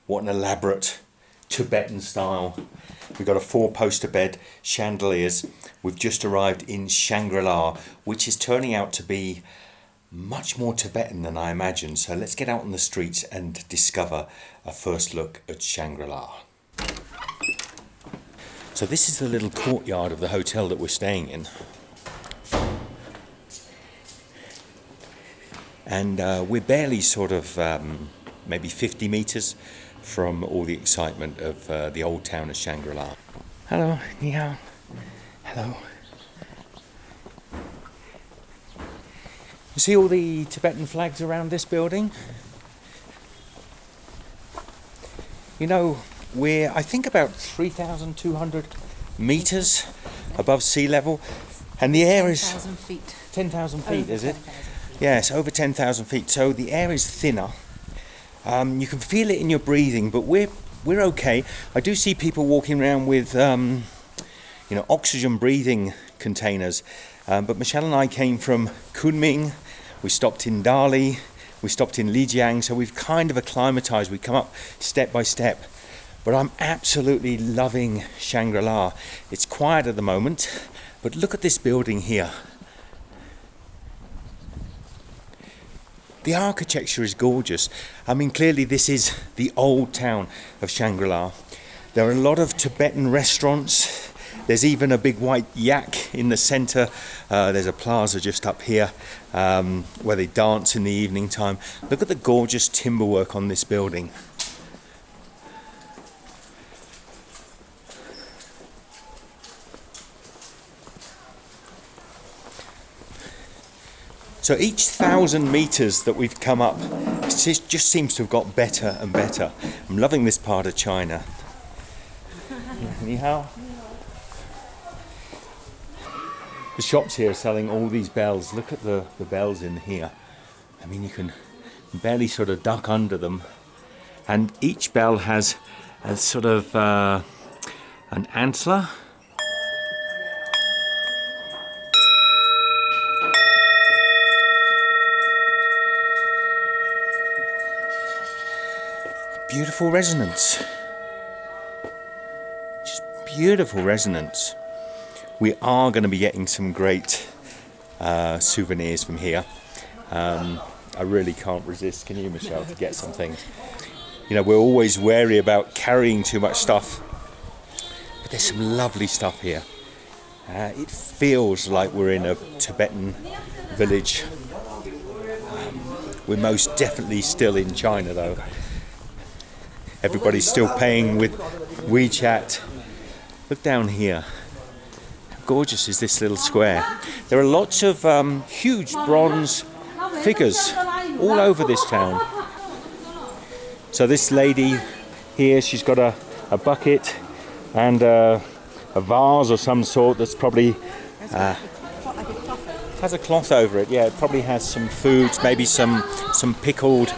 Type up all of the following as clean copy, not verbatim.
What an elaborate Tibetan style. We've got a 4-poster bed, chandeliers. We've just arrived in Shangri-La, which is turning out to be much more Tibetan than I imagined. So let's get out on the streets and discover a first look at Shangri-La. So this is the little courtyard of the hotel that we're staying in. And we're barely sort of maybe 50 meters from all the excitement of the old town of Shangri-La. Hello, ni hao. Hello. You see all the Tibetan flags around this building? You know, we're, I think, about 3,200 meters above sea level, and the air is 10,000 feet. 10,000 feet, Over is it? 10,000 feet. Yes, over 10,000 feet. So the air is thinner. You can feel it in your breathing, but we're okay. I do see people walking around with, oxygen breathing containers. But Michelle and I came from Kunming. We stopped in Dali. We stopped in Lijiang. So we've kind of acclimatized. We come up step by step. But I'm absolutely loving Shangri-La. It's quiet at the moment, but look at this building here. The architecture is gorgeous. I mean, clearly this is the old town of Shangri-La. There are a lot of Tibetan restaurants. There's even a big white yak in the center. There's a plaza just up here where they dance in the evening time. Look at the gorgeous timber work on this building. So each 1,000 meters that we've come up, it just seems to have got better and better. I'm loving this part of China. Ni hao. The shops here are selling all these bells. Look at the bells in here. I mean, you can barely sort of duck under them. And each bell has a sort of an antler. Beautiful resonance. Just beautiful resonance. We are going to be getting some great souvenirs from here. I really can't resist, can you, Michelle, to get some things? You know, we're always wary about carrying too much stuff, but there's some lovely stuff here. It feels like we're in a Tibetan village. We're most definitely still in China, though. Everybody's still paying with WeChat. Look down here. How gorgeous is this little square? There are lots of huge bronze figures all over this town. So this lady here, she's got a bucket and a vase or some sort that's probably has a cloth over it. Yeah, it probably has some foods, maybe some pickled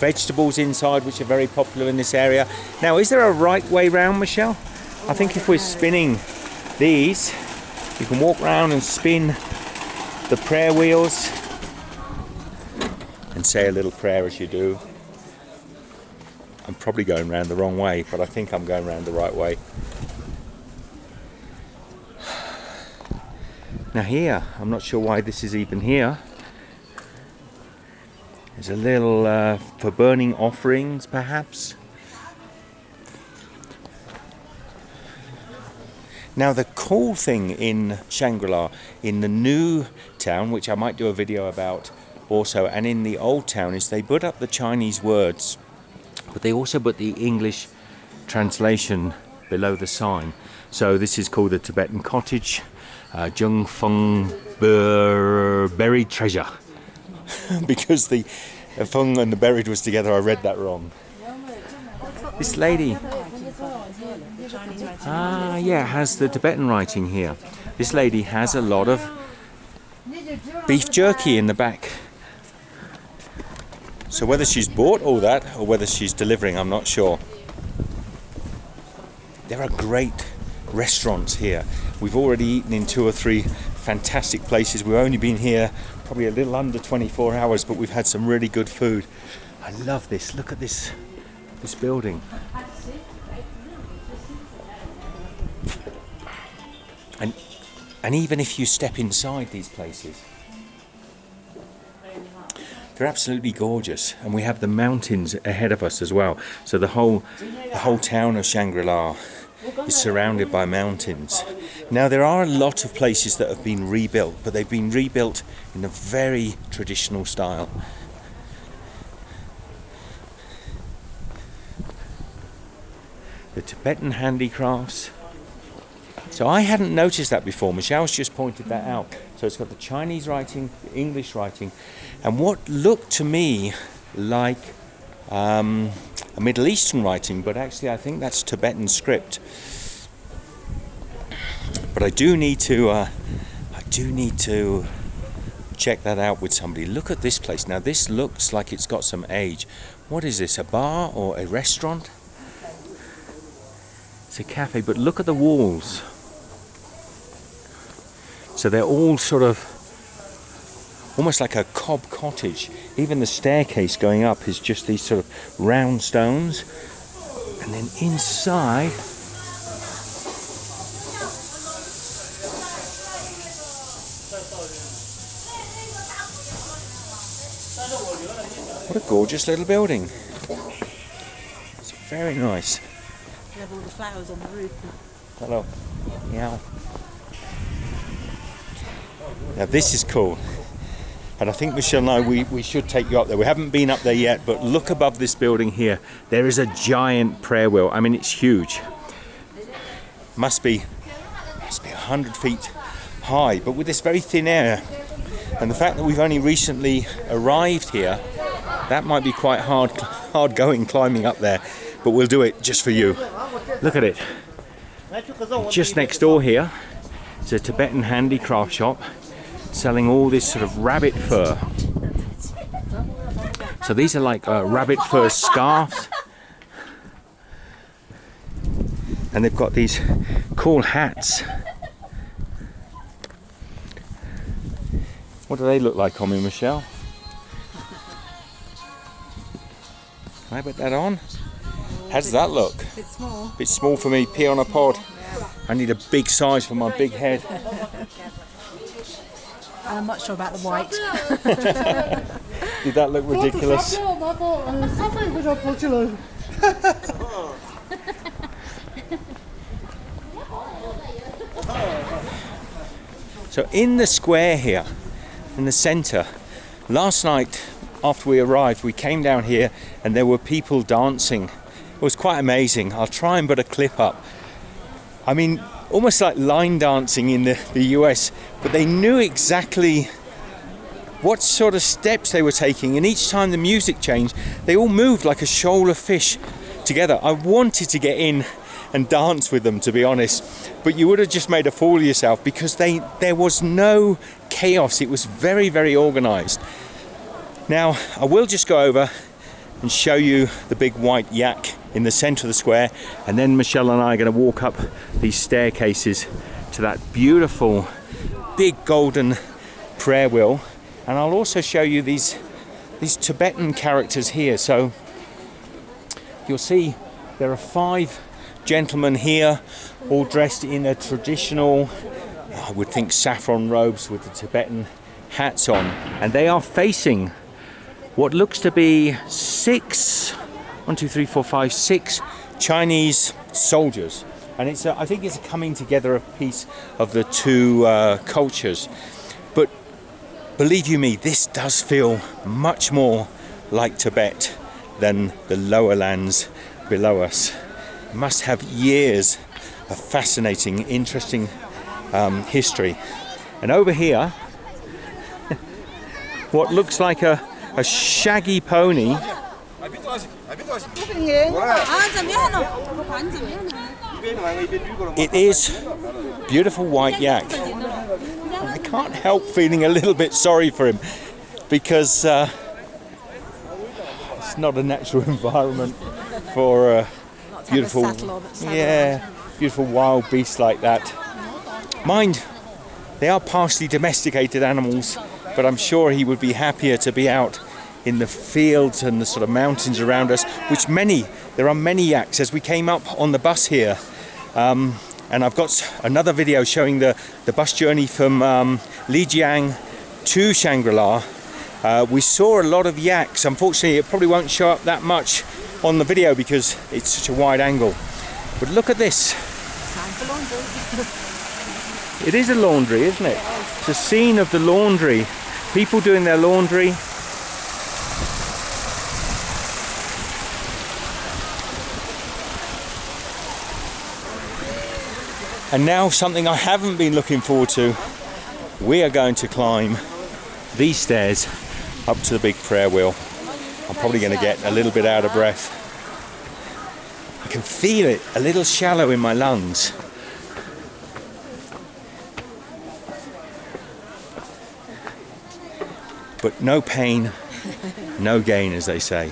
vegetables inside, which are very popular in this area. Now, is there a right way round, Michelle? I think if we're spinning these, you can walk round and spin the prayer wheels and say a little prayer as you do. I'm probably going round the wrong way, but I think I'm going round the right way. Now here, I'm not sure why this is even here. There's a little for burning offerings, perhaps. Now, the cool thing in Shangri-La, in the new town, which I might do a video about also, and in the old town, is they put up the Chinese words, but they also put the English translation below the sign. So this is called the Tibetan Cottage, Zheng Feng Buried Treasure. Because the feng and the buried was together, I read that wrong. This lady, has the Tibetan writing here. This lady has a lot of beef jerky in the back. So whether she's bought all that or whether she's delivering, I'm not sure. There are great restaurants here. We've already eaten in 2 or 3 fantastic places. We've only been here probably a little under 24 hours, but we've had some really good food. I love this. Look at this building. And even if you step inside these places, they're absolutely gorgeous. And we have the mountains ahead of us as well. So the whole town of Shangri-La is surrounded by mountains. Now there are a lot of places that have been rebuilt, but they've been rebuilt in a very traditional style. The Tibetan handicrafts. So I hadn't noticed that before. Michelle's just pointed that out. So it's got the Chinese writing, the English writing, and what looked to me like a Middle Eastern writing, but actually I think that's Tibetan script. But I do need to check that out with somebody. Look at this place. Now this looks like it's got some age. What is this, a bar or a restaurant? It's a cafe, but look at the walls. So they're all sort of almost like a cob cottage. Even the staircase going up is just these sort of round stones. And then inside, what a gorgeous little building. It's very nice. You have all the flowers on the roof. Hello. Yeah. Now this is cool. And I think Michelle and I, we should take you up there. We haven't been up there yet, but look above this building here. There is a giant prayer wheel. I mean, it's huge. Must be 100 feet high, but with this very thin air. And the fact that we've only recently arrived here, that might be quite hard going climbing up there. But we'll do it just for you. Look at it. Just next door here is a Tibetan handicraft shop selling all this sort of rabbit fur. So these are like rabbit fur scarves. And they've got these cool hats. What do they look like on me, Michelle? Can I put that on? How does that look? A bit small. Bit small for me, pea on a pod. I need a big size for my big head. And I'm not sure about the white. Did that look ridiculous? So in the square here, in the centre, last night after we arrived, we came down here and there were people dancing. It was quite amazing. I'll try and put a clip up. I mean, almost like line dancing in the US, but they knew exactly what sort of steps they were taking, and each time the music changed, they all moved like a shoal of fish together. I wanted to get in and dance with them, to be honest, but you would have just made a fool of yourself because there was no chaos. It was very, very organised. Now, I will just go over and show you the big white yak in the centre of the square, and then Michelle and I are going to walk up these staircases to that beautiful big golden prayer wheel, and I'll also show you these Tibetan characters here. So you'll see there are 5 gentlemen here, all dressed in a traditional, I would think, saffron robes with the Tibetan hats on, and they are facing what looks to be 6 Chinese soldiers, and I think it's a coming together of piece of the two cultures. But believe you me, this does feel much more like Tibet than the lower lands below us. It must have years of fascinating, interesting history. And over here, what looks like a shaggy pony. It is beautiful white yak. I can't help feeling a little bit sorry for him because it's not a natural environment for a beautiful, beautiful wild beast like that. Mind, they are partially domesticated animals, but I'm sure he would be happier to be out in the fields and the sort of mountains around us, there are many yaks as we came up on the bus here. And I've got another video showing the bus journey from Lijiang to Shangri-La. We saw a lot of yaks. Unfortunately, it probably won't show up that much on the video because it's such a wide angle. But look at this. Time for laundry. It is a laundry, isn't it? It's a scene of the laundry. People doing their laundry. And now something I haven't been looking forward to. We are going to climb these stairs up to the big prayer wheel. I'm probably going to get a little bit out of breath. I can feel it a little shallow in my lungs. But no pain, no gain, as they say.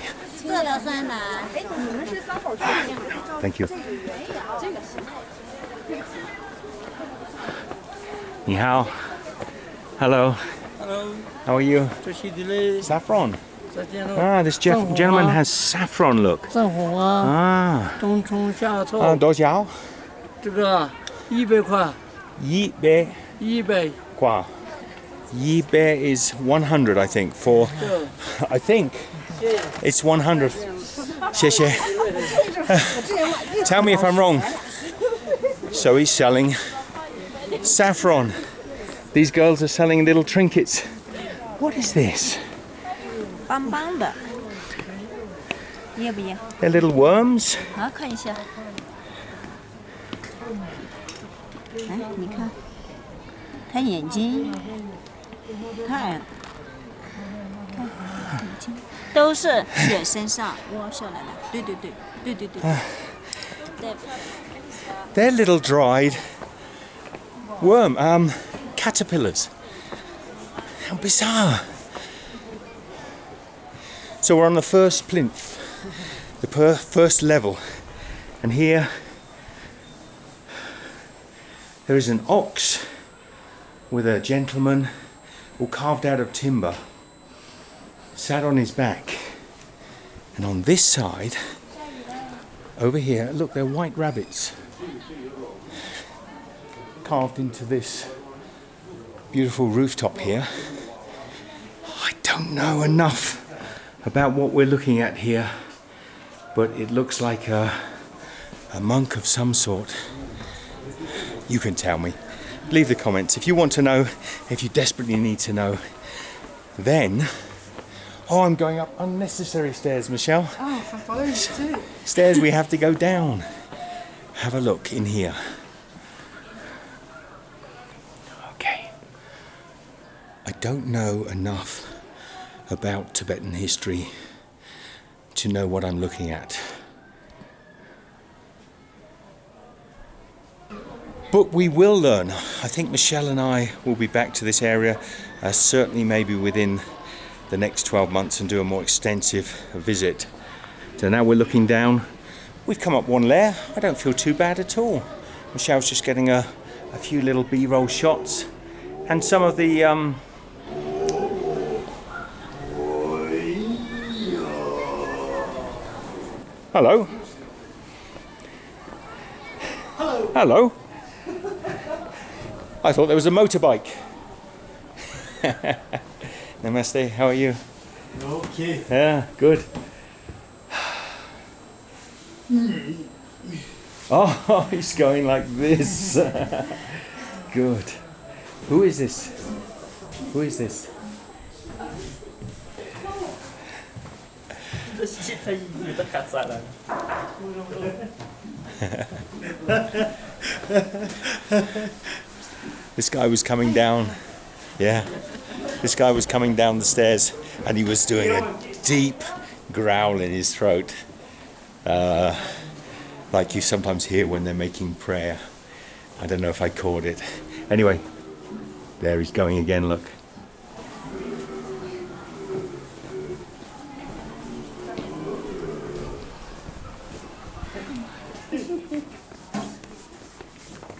Thank you. 你好. Hello. Hello. How are you? 这是的嘞， Saffron. 再见喽。 Ah, this gentleman has saffron, look. 正红啊， Ah. 冬虫夏草， 多少？这个100块， 100 100， kwa. 100 is 100, I think. For 这 I think it's 100. 谢谢. Tell me if I'm wrong. So he's selling saffron. These girls are selling little trinkets. What is this? 邦邦的，要不要？ They're little worms. 好，看一下。哎，你看，看眼睛，看眼睛，都是血身上窝下来的。对对对，对对对。对。 They're little dried caterpillars. How bizarre. So we're on the first plinth, the first level, and here there is an ox with a gentleman all carved out of timber, sat on his back. And on this side, over here, look, they're white rabbits carved into this beautiful rooftop here. I don't know enough about what we're looking at here, but it looks like a monk of some sort. You can tell me. Leave the comments if you want to know, if you desperately need to know. Then, oh, I'm going up unnecessary stairs, Michelle. Oh, I'm following you too. Stairs we have to go down. Have a look in here. Okay. I don't know enough about Tibetan history to know what I'm looking at. But we will learn. I think Michelle and I will be back to this area, certainly maybe within the next 12 months, and do a more extensive visit. So now we're looking down. We've come up one layer. I don't feel too bad at all. Michelle's just getting a few little B-roll shots, and some of the Hello. Hello. Hello. I thought there was a motorbike. Namaste, how are you? Okay. Yeah, good. Oh, he's going like this. Good. Who is this? Who is this? This guy was coming down. Yeah. This guy was coming down the stairs and he was doing a deep growl in his throat. Like you sometimes hear when they're making prayer. I don't know if I caught it. Anyway, there he's going again, look.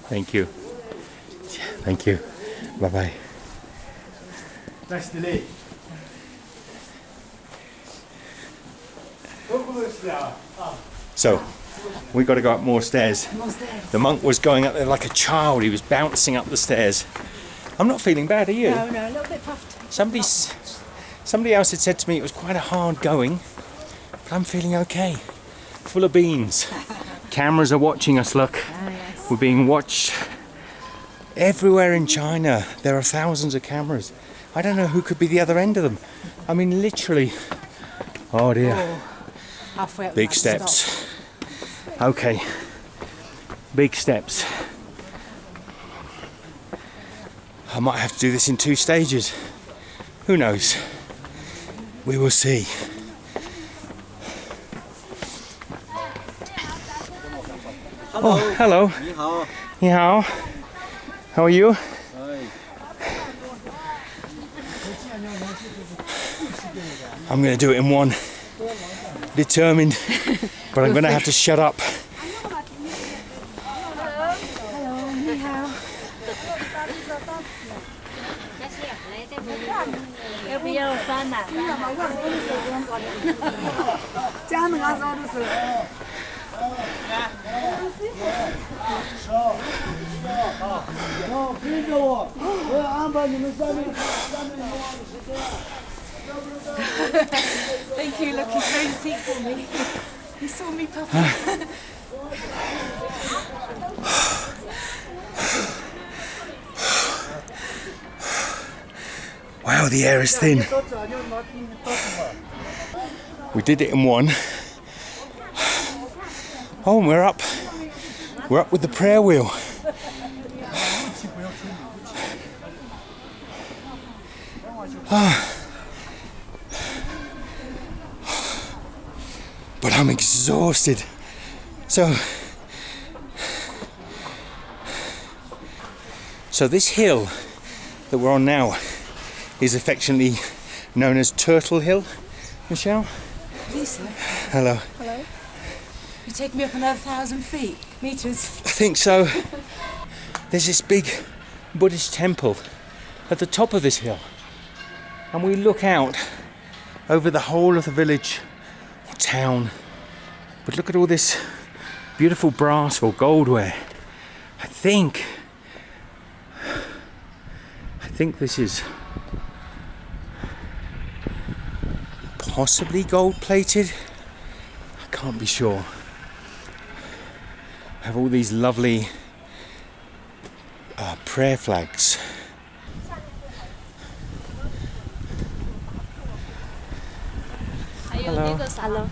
Thank you. Thank you. Bye-bye. Nice delay. So, we got to go up more stairs. The monk was going up there like a child. He was bouncing up the stairs. I'm not feeling bad, are you? No, a little bit puffed. Somebody else had said to me it was quite a hard going, but I'm feeling okay. Full of beans. Cameras are watching us, look. Oh, yes. We're being watched everywhere in China. There are thousands of cameras. I don't know who could be the other end of them. I mean, literally. Oh dear. Halfway up. Big steps. Okay. Big steps. I might have to do this in 2 stages. Who knows? We will see. Oh, hello. 你好， Ni hao. How are you? 哎， I'm going to do it in one. Determined. But I'm going to have to shut up. Hello, 你好。要不要翻呐？好，跟着我，我要安排你们下面是这样。 Thank you, look, he's very seat for me. He saw me puffing. Wow, the air is thin. We did it in one. Oh, and we're up. We're up with the prayer wheel. But I'm exhausted. So this hill that we're on now is affectionately known as Turtle Hill. Michelle? Lisa, Hello. hello. You take me up another 1,000 meters. I think so. There's this big Buddhist temple at the top of this hill. And we look out over the whole of the village or town. But look at all this beautiful brass or goldware. I think this is possibly gold plated. I can't be sure. I have all these lovely prayer flags. Hello. Hello.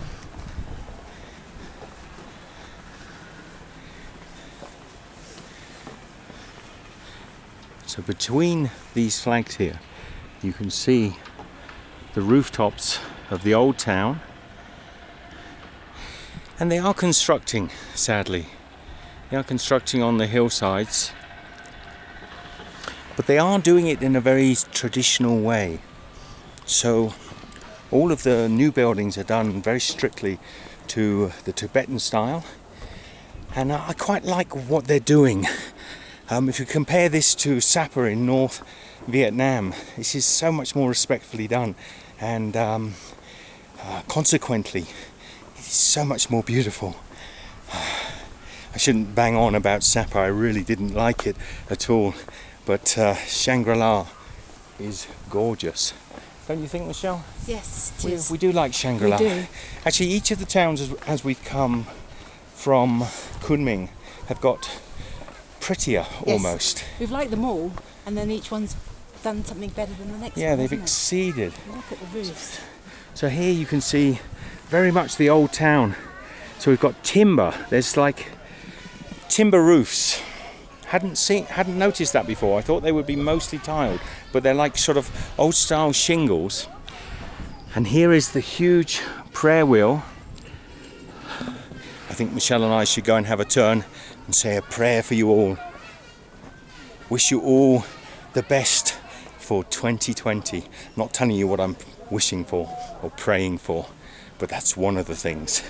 So between these flags here, you can see the rooftops of the old town. And they are constructing, sadly. They are constructing on the hillsides. But they are doing it in a very traditional way. So all of the new buildings are done very strictly to the Tibetan style. And I quite like what they're doing. If you compare this to Sapa in North Vietnam, this is so much more respectfully done. And consequently, it is so much more beautiful. I shouldn't bang on about Sapa, I really didn't like it at all. But Shangri-La is gorgeous. Don't you think, Michelle? Yes, it is. We do like Shangri-La. We do. Actually, each of the towns as we've come from Kunming have got prettier almost. We've liked them all, and then each one's done something better than the next Yeah, one. they've hasn't it? exceeded. Look at the roofs. So here you can see very much the old town. So we've got timber. There's like timber roofs. Hadn't noticed that before. I thought they would be mostly tiled, but they're like sort of old style shingles. And here is the huge prayer wheel. I think Michelle and I should go and have a turn and say a prayer for you all. Wish you all the best for 2020. Not telling you what I'm wishing for or praying for, but that's one of the things.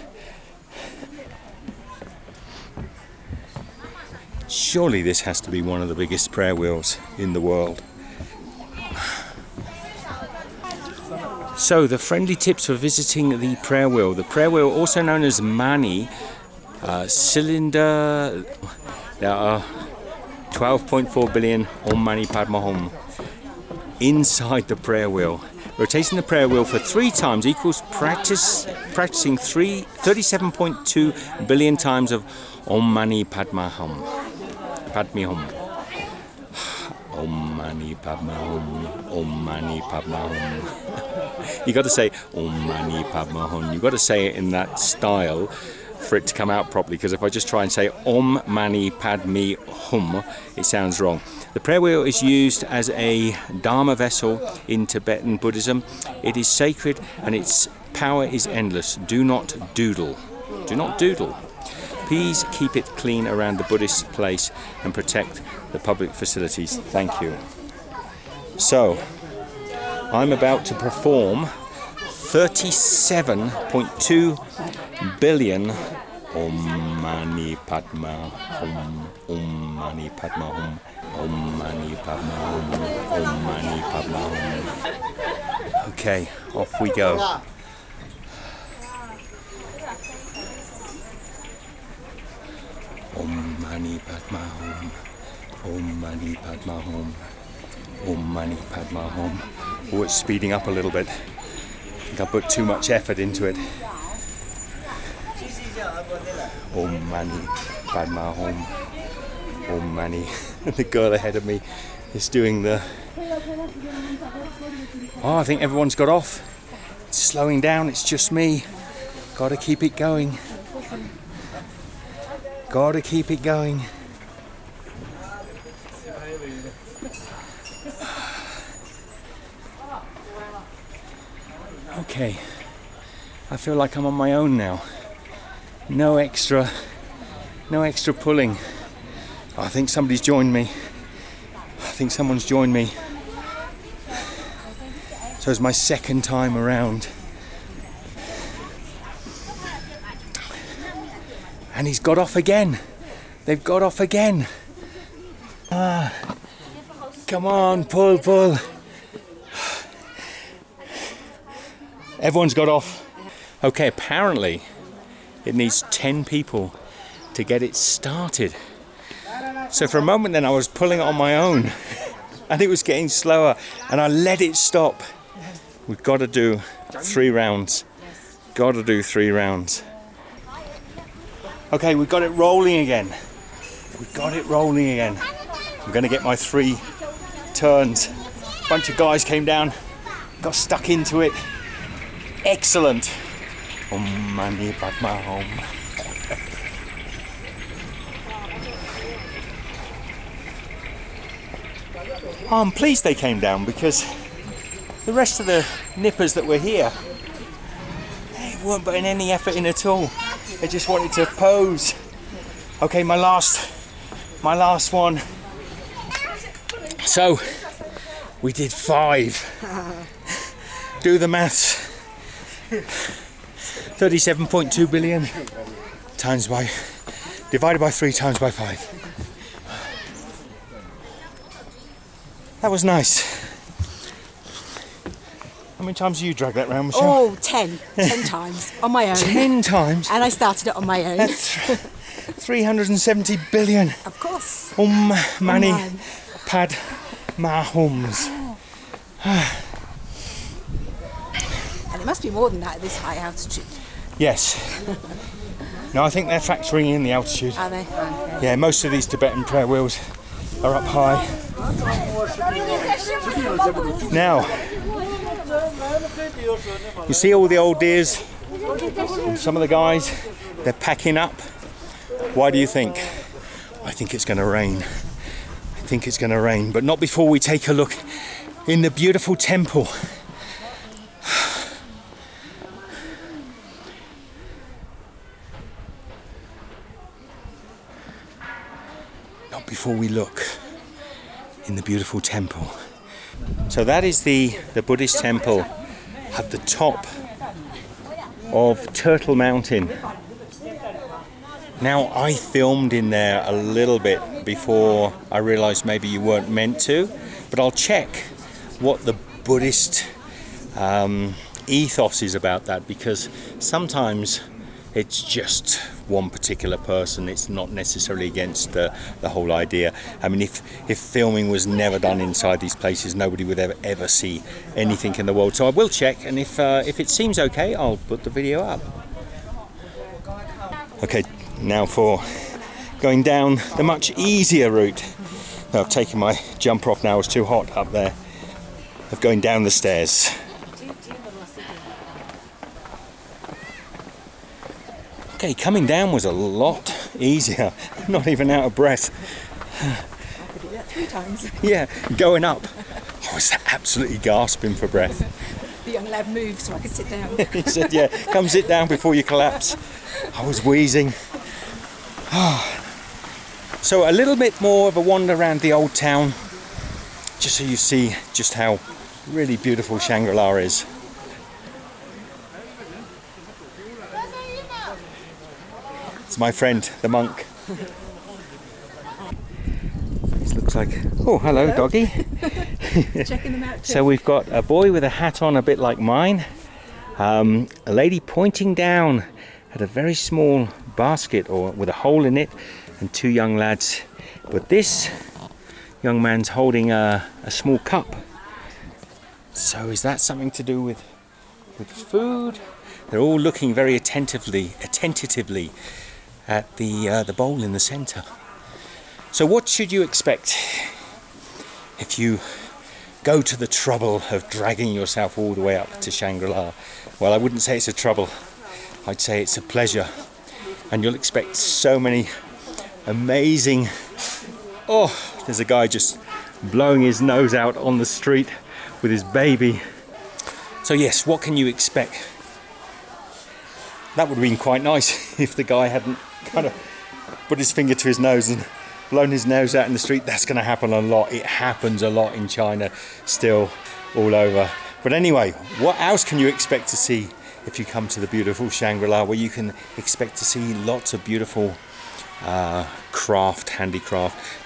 Surely this has to be one of the biggest prayer wheels in the world. So the friendly tips for visiting the prayer wheel. The prayer wheel, also known as mani, cylinder. There are 12.4 billion Om Mani Padma Hum inside the prayer wheel. Rotating the prayer wheel for 3 times equals practicing 37.2 billion times of Om Mani Padma Hum. Padme Hum. Om Mani Padma Hum. Om Mani Padma Hum. You got to say Om Mani Padma Hum. You got to say it in that style for it to come out properly, because if I just try and say Om Mani Padme Hum, it sounds wrong. The prayer wheel is used as a Dharma vessel in Tibetan Buddhism. It is sacred and its power is endless. Do not doodle. Do not doodle. Please keep it clean around the Buddhist place and protect the public facilities. Thank you. So, I'm about to perform 37.2 billion Om Mani Padma Hum. Om Mani Padma Hum. Om Mani Padma Hum. Om Mani Padma Hum. Okay, off we go. Om Mani Padma Hum. Om Mani Padma Hum. Om Mani Padma Hum. Oh, it's speeding up a little bit. I think I put too much effort into it. Om Mani Padma Hum. Om Mani. The girl ahead of me is doing the... Oh, I think everyone's got off. It's slowing down, it's just me. Gotta keep it going. Gotta keep it going. Okay, I feel like I'm on my own now. No extra pulling. I think somebody's joined me. I think someone's joined me. So it's my second time around. And he's got off again. They've got off again. Come on, pull. Everyone's got off. Okay, apparently it needs 10 people to get it started. So for a moment then I was pulling it on my own and it was getting slower and I let it stop. We've got to do 3 rounds. Got to do 3 rounds. Okay, we've got it rolling again. We've got it rolling again. I'm going to get my 3 turns. A bunch of guys came down, got stuck into it. Excellent. Om Mani Padma Hum. I'm pleased they came down because the rest of the nippers that were here, they weren't putting any effort in at all. They just wanted to pose. Okay, my last one. So we did 5. Do the maths. 37.2 billion divided by 3 times by 5. That was nice. How many times have you dragged that round, Michelle? Oh, 10 times on my own. 10 times? And I started it on my own. That's 370 billion. Of course. Om Mani Padma Hums. And it must be more than that at this high altitude. Yes. No, I think they're factoring in the altitude. Are they? Okay. Yeah, most of these Tibetan prayer wheels are up high. Now, you see all the old deers? And some of the guys, they're packing up. Why do you think? I think it's going to rain. I think it's going to rain, but not before we take a look in the beautiful temple. Not before we look in the beautiful temple. So that is the Buddhist temple at the top of Turtle Mountain. Now, I filmed in there a little bit before I realised maybe you weren't meant to, but I'll check what the Buddhist ethos is about that, because sometimes it's just one particular person. It's not necessarily against the whole idea. I mean, if filming was never done inside these places, nobody would ever see anything in the world. So I will check, and if it seems okay, I'll put the video up. Okay, now for going down the much easier route. I've taken my jumper off now, it's too hot up there, of going down the stairs. Okay, coming down was a lot easier. I'm not even out of breath. I could do that 3 times. Yeah, going up, I was absolutely gasping for breath. The young lad moved so I could sit down. He said, yeah, come sit down before you collapse. I was wheezing. So a little bit more of a wander around the old town, just so you see just how really beautiful Shangri-La is. It's my friend, the monk. This looks like... Oh, hello, doggy. Checking them out too. So we've got a boy with a hat on a bit like mine, a lady pointing down at a very small basket or with a hole in it, and 2 young lads. But this young man's holding a small cup. So is that something to do with food? They're all looking very attentively at the bowl in the centre. So what should you expect if you go to the trouble of dragging yourself all the way up to Shangri-La? Well, I wouldn't say it's a trouble. I'd say it's a pleasure. And you'll expect so many amazing... Oh, there's a guy just blowing his nose out on the street with his baby. So yes, what can you expect? That would have been quite nice if the guy hadn't kind of put his finger to his nose and blown his nose out in the street. That's going to happen a lot. It happens a lot in China still, all over. But anyway, what else can you expect to see if you come to the beautiful Shangri-La? Well, you can expect to see lots of beautiful handicraft.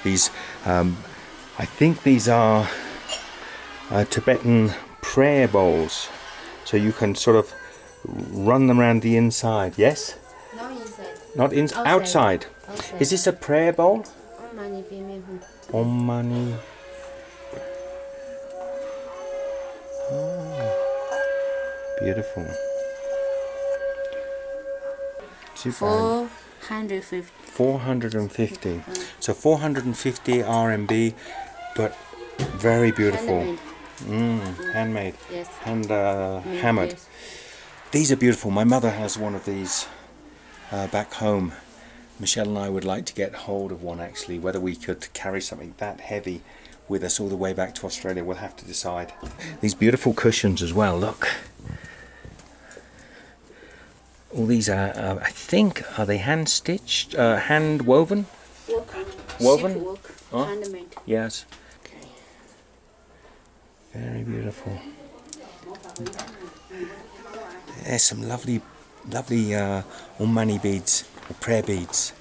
These, I think these are Tibetan prayer bowls. So you can sort of run them around the inside. Yes? Not inside. Not inside. Outside. Is this a prayer bowl? Om Mani. Oh, beautiful. 450. 450. So 450 RMB, but very beautiful. Handmade. Yes. Hammered. Yes. These are beautiful. My mother has one of these back home. Michelle and I would like to get hold of one, actually. Whether we could carry something that heavy with us all the way back to Australia, we'll have to decide. These beautiful cushions as well, look. All these are, I think, are they hand stitched, hand woven? Woven? Sheep work. Huh? Handmade. Yes. Okay. Very beautiful. There's some lovely Om Mani beads, or prayer beads.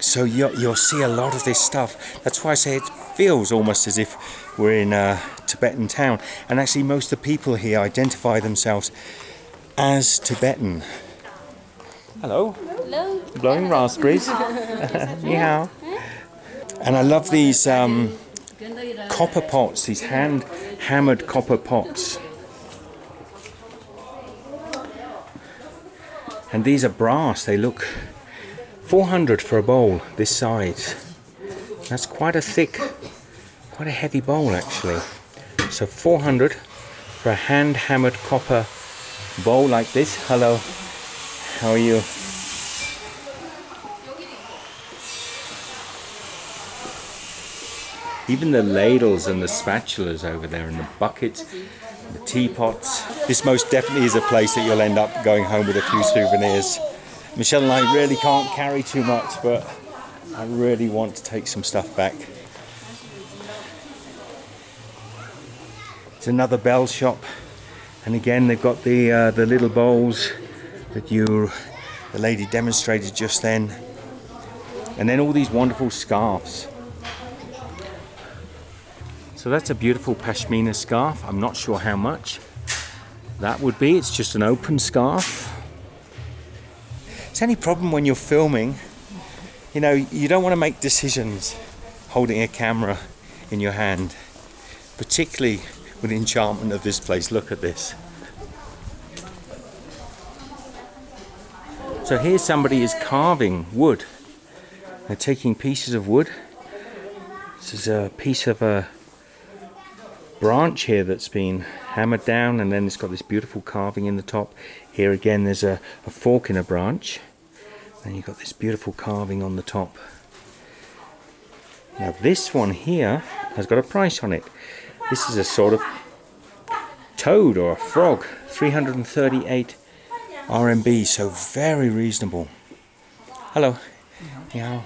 So you'll see a lot of this stuff. That's why I say it feels almost as if we're in a Tibetan town. And actually most of the people here identify themselves as Tibetan. Hello. Hello. Blowing raspberries. Ni hao. And I love these copper pots, these hand-hammered copper pots. And these are brass. They look 400 for a bowl this size. That's quite a thick, quite a heavy bowl actually. So 400 for a hand-hammered copper bowl like this. Hello. How are you? Even the ladles and the spatulas over there and the buckets, the teapots. This most definitely is a place that you'll end up going home with a few souvenirs. Michelle and I really can't carry too much, but I really want to take some stuff back. It's another bell shop, and again they've got the little bowls that the lady demonstrated just then, and then all these wonderful scarves. So that's a beautiful pashmina scarf. I'm not sure how much. that would be. It's just an open scarf. It's any problem when you're filming, you know, you don't want to make decisions holding a camera in your hand, particularly with the enchantment of this place. Look at this. So here somebody is carving wood. They're taking pieces of wood. This is a piece of a branch here that's been hammered down, and then it's got this beautiful carving in the top. Here again there's a fork in a branch, and you've got this beautiful carving on the top. Now this one here has got a price on it. This is a sort of toad or a frog, 338 RMB, so very reasonable. Hello. Yeah.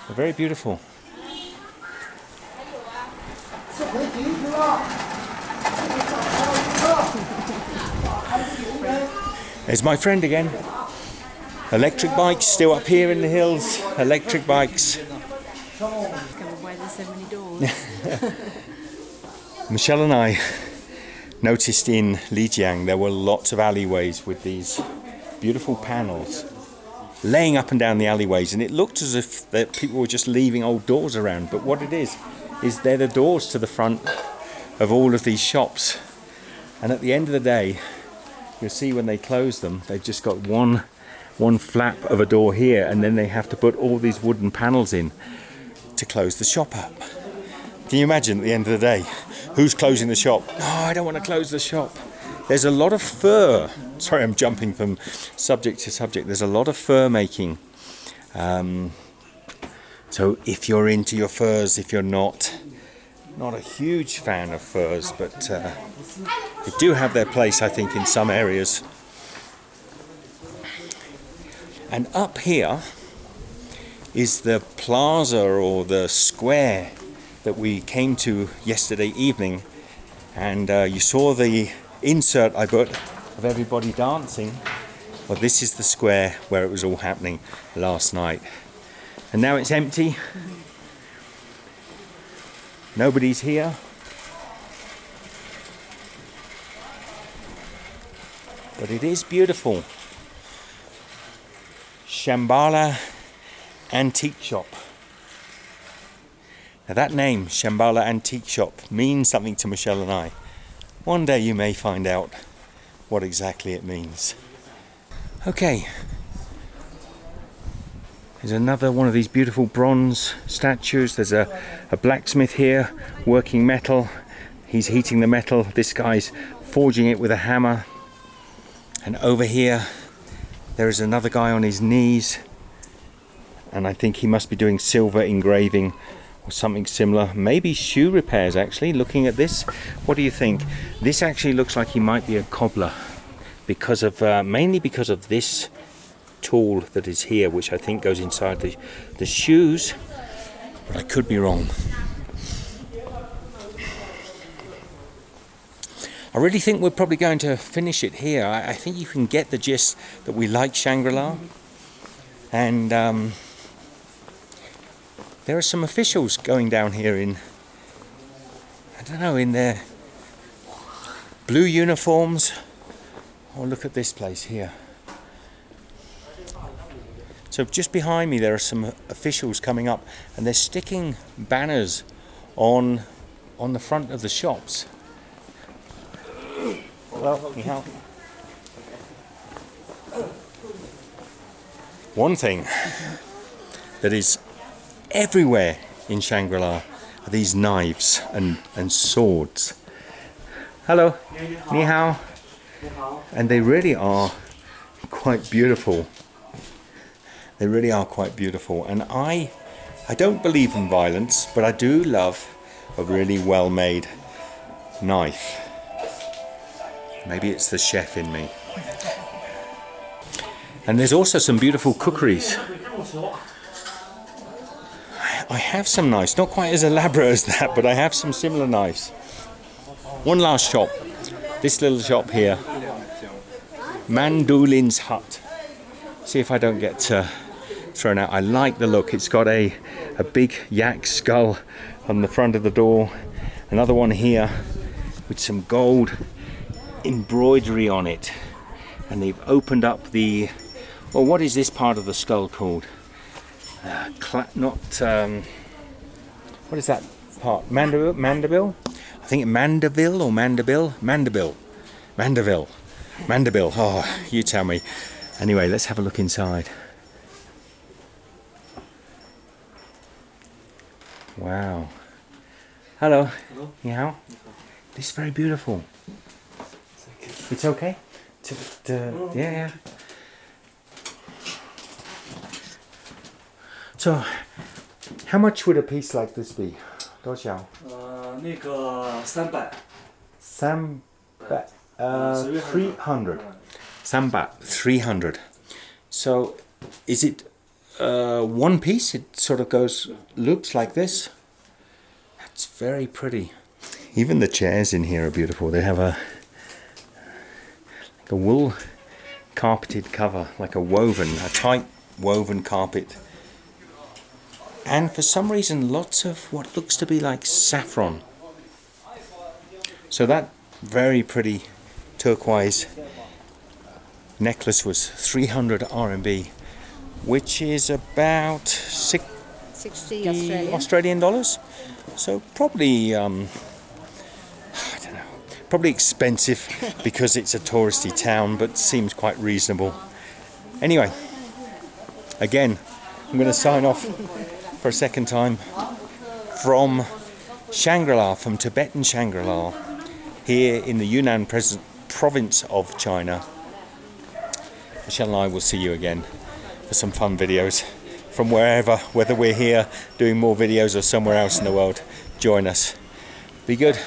They're very beautiful. There's my friend again. Electric bikes still up here in the hills. Electric bikes. Why there's so many doors? Michelle and I noticed in Lijiang there were lots of alleyways with these beautiful panels laying up and down the alleyways, and it looked as if that people were just leaving old doors around, but what it is they're the doors to the front of all of these shops. And at the end of the day, you'll see when they close them, they've just got one flap of a door here, and then they have to put all these wooden panels in to close the shop up. Can you imagine at the end of the day, who's closing the shop? No, I don't want to close the shop. There's a lot of fur. Sorry, I'm jumping from subject to subject. There's a lot of fur making. So if you're into your furs, if you're not a huge fan of furs, but they do have their place, I think, in some areas. And up here is the plaza or the square that we came to yesterday evening, and you saw the insert I put of everybody dancing. Well, this is the square where it was all happening last night, and now it's empty. Nobody's here. But it is beautiful. Shangri-La Antique Shop. Now that name, Shangri-La Antique Shop, means something to Michelle and I. One day you may find out what exactly it means. Okay. There's another one of these beautiful bronze statues. There's a blacksmith here working metal. He's heating the metal. This guy's forging it with a hammer. And over here there is another guy on his knees, and I think he must be doing silver engraving or something similar. Maybe shoe repairs, actually. Looking at this, what do you think? This actually looks like he might be a cobbler because of mainly because of this tool that is here, which I think goes inside the shoes, but I could be wrong. I really think we're probably going to finish it here. I think you can get the gist that we like Shangri-La, and there are some officials going down here in, I don't know, in their blue uniforms. Oh, look at this place here. So just behind me there are some officials coming up, and they're sticking banners on the front of the shops. Hello, ni hao. One thing that is everywhere in Shangri-La are these knives and swords. Hello, ni hao. And they really are quite beautiful. They really are quite beautiful, and I don't believe in violence, but I do love a really well-made knife. Maybe it's the chef in me. And there's also some beautiful cookeries. I have some knives, not quite as elaborate as that, but I have some similar knives. One last shop. This little shop here. Mandolins Hut. See if I don't get thrown out. I like the look. It's got a big yak skull on the front of the door. Another one here with some gold embroidery on it, and they've opened up the, well, what is this part of the skull called? What is that part? Mandible? I think Mandeville or Mandible? Mandeville. Oh, you tell me. Anyway, let's have a look inside. Wow. Hello. Hello. Yeah. This is very beautiful. It's okay? Yeah. So, how much would a piece like this be? 多少？那个300。300. 300. Samba 300. So, is it one piece? It sort of looks like this. That's very pretty. Even the chairs in here are beautiful. They have a wool carpeted cover, like a tight woven carpet. And for some reason, lots of what looks to be like saffron. So that very pretty turquoise necklace was 300 RMB, which is about 60 Australian dollars. So probably, I don't know, probably expensive because it's a touristy town, but seems quite reasonable. Anyway, again, I'm going to sign off for a second time from Shangri-La, from Tibetan Shangri-La, here in the Yunnan province of China. Michelle and I will see you again for some fun videos from wherever, whether we're here doing more videos or somewhere else in the world. Join us. Be good.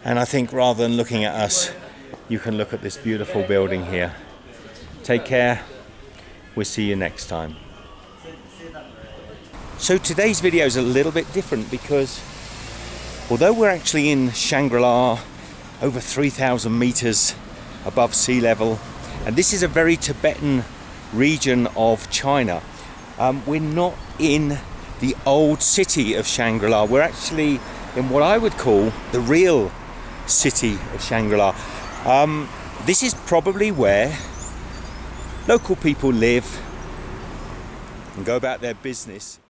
And I think rather than looking at us, you can look at this beautiful building here. Take care. We'll see you next time. So today's video is a little bit different because although we're actually in Shangri-La, over 3,000 meters above sea level, and this is a very Tibetan region of China, we're not in the old city of Shangri-La. We're actually in what I would call the real city of Shangri-La. This is probably where local people live and go about their business.